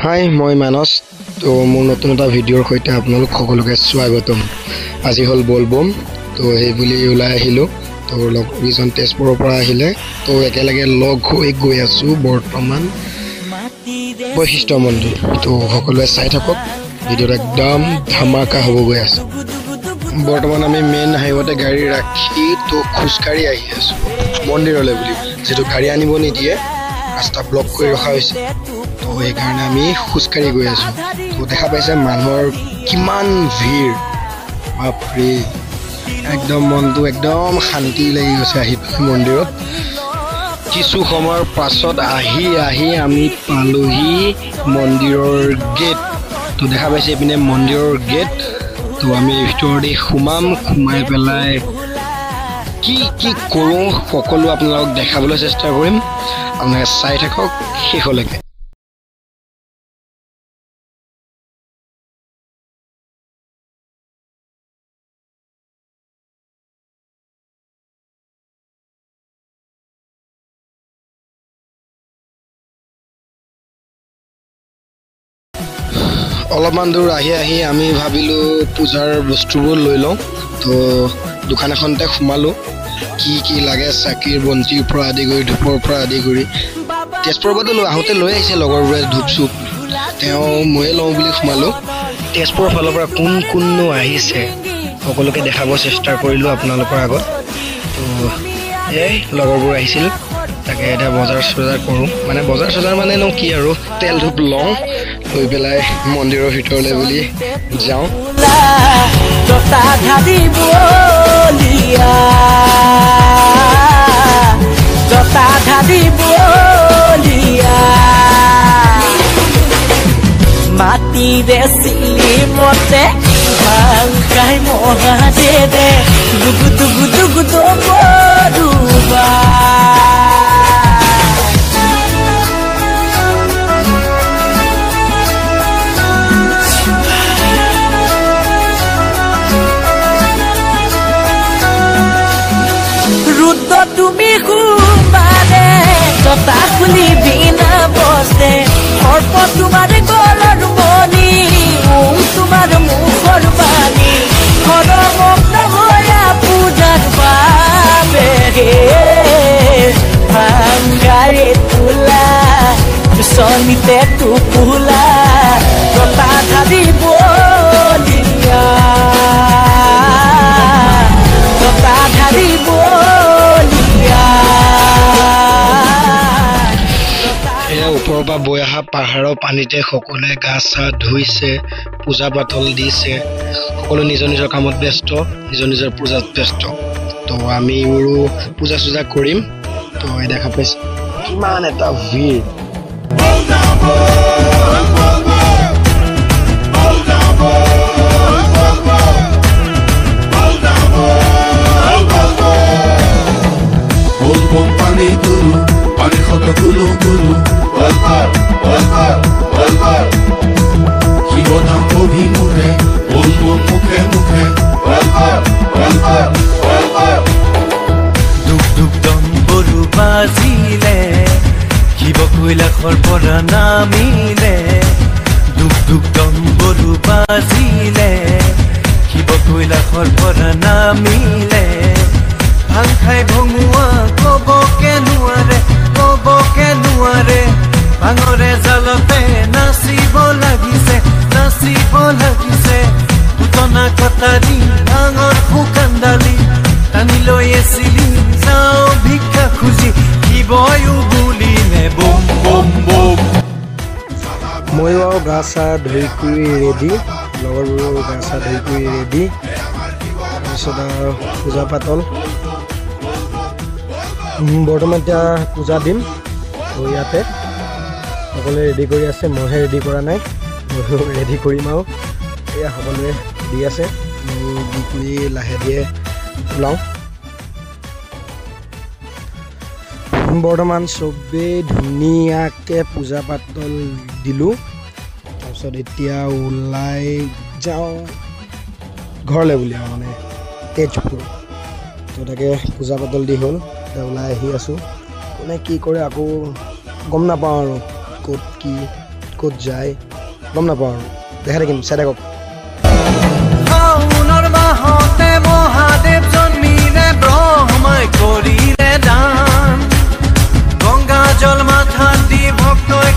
হাই মই মানস তো মোৰ নতুন এটা ভিডিঅ'ৰ সৈতে আপোনালোক সকলোকে স্বাগতম। আজি হ'ল বলবম তো সেই বুলি ওলাই আহিলোঁ। তো লগকেইজন তেজপুৰৰ পৰা আহিলে তো একেলগে লগ হৈ গৈ আছোঁ বৰ্তমান বৈশিষ্ট্য মন্দিৰ। তো সকলোৱে চাই থাকক, ভিডিঅ'ত একদম ধামাকা হ'ব গৈ আছে। বৰ্তমান আমি মেইন হাইৱেতে গাড়ী ৰাখি তো খোজকাঢ়ি আহি আছোঁ মন্দিৰলৈ বুলি, যিটো গাড়ী আনিব নিদিয়ে, ৰাস্তা ব্লক কৰি ৰখা হৈছে। তো সেইকাৰণে আমি খোজকাঢ়ি গৈ আছোঁ। তো দেখা পাইছে মানুহৰ কিমান ভিৰ, বাপৰে একদম মনটো একদম শান্তি লাগি গৈছে আহি মন্দিৰত। কিছু সময়ৰ পাছত আহি আমি পালোহি মন্দিৰৰ গেট। তো দেখা পাইছে এইপিনে মন্দিৰৰ গেট। তো আমি ভিতৰতে সোমাই পেলাই কি কৰোঁ সকলো আপোনালোকক দেখাবলৈ চেষ্টা কৰিম। আপোনালোকে চাই থাকক শেষলৈকে। অলপমান দূৰ আহি আমি ভাবিলোঁ পূজাৰ বস্তুবোৰ লৈ লওঁ। তো দোকান এখনতে সোমালোঁ। কি লাগে চাকিৰ বন্তিৰ পৰা আদি কৰি ধূপৰ পৰা আদি কৰি তেজপুৰৰ পৰা আহোঁতে লৈ আহিছে লগৰবোৰে ধূপ চুপ, ময়ে লওঁ বুলি সোমালোঁ। তেজপুৰৰ ফালৰ পৰা কোননো আহিছে সকলোকে দেখাব চেষ্টা কৰিলোঁ আপোনালোকৰ আগত। তো এই লগৰবোৰ আহিছিল, তাকে এতিয়া বজাৰ চজাৰ কৰোঁ। মানে বজাৰ চজাৰ মানেনো কি আৰু, তেল ধূপ লওঁ, লৈ পেলাই মন্দিৰৰ ভিতৰলৈ বুলি যাওঁ। মাটিৰে চিলিমতে ভালকাই মহাদে দে দুগু দুবা ৰুদ্ৰ তুমি খুবাৰে জতা খুলি বিনা বসে সৰ্প তোমাৰ গলৰ মণি তোমাৰ মুখৰ বাণী সৰমগ্ন হৈয়া পূজাৰ বাবে ভাংগাৰে তোলা চলিতে টোপোলা জতা ধাৰি বলিয়া জতা ধাৰি ওপৰৰ পৰা বৈ অহা পাহাৰৰ পানীতে সকলোৱে গা চা ধুইছে, পূজা পাতল দিছে। সকলো নিজৰ নিজৰ কামত ব্যস্ত, নিজৰ পূজাত ব্যস্ত। তো আমিও পূজা চূজা কৰিম। তো দেখা পাইছে কিমান এটা ভিৰ। শিৱধাম অভিমুখে মুখে মুখে দুখ ডম্বৰু বাজিলে শিৱ কৈলাশৰ পৰা নামিলে। দুখ ডম্বৰু বাজিলে শিৱ কৈলাশৰ পৰা নামিলে। ভাং খাই ভঙুৱা কবকে নোৱাৰে ভাঙৰে জালতে নাচিব লাগিছে পুতনা কটাৰী ডাঙৰ শুকান্দালি টানি লৈ আছিলি যাওঁ ভিক্ষা খুজি শিৱয়ো বুলিলে বম বম বম। ময়ো আৰু গা চা ধুই কৰি ৰেডি, লগৰবোৰো গা চা ধুই কৰি ৰেডি। তাৰপিছত আৰু পূজা পাতল বৰ্তমান এতিয়া পূজা দিম। তো ইয়াতে সকলোৱে ৰেডি কৰি আছে, মইহে ৰেডি কৰা নাই, ময়ো ৰেডি কৰিম আৰু এয়া সকলোৱে দি আছে। মই দি কৰি লাহে ধীৰে ওলাওঁ। বৰ্তমান চবেই ধুনীয়াকৈ পূজা পাতল দিলোঁ। তাৰপিছত এতিয়া ওলাই যাওঁ ঘৰলৈ বুলি আৰু, মানে তেজপুৰ। তো তাকে পূজা পাতল দি হ'ল, এতিয়া ওলাই আহি আছোঁ। কোনে কি কৰে আকৌ গম নাপাওঁ আৰু, ক'ত কি ক'ত যায় গম নাপাওঁ আৰু দেখাই থাকিম চাই থাকক শাওনৰ মাহতে মহাদেৱ জন্মিলে ব্ৰহ্মাই কৰিলে দান গংগা জল মাথাত দি ভক্তই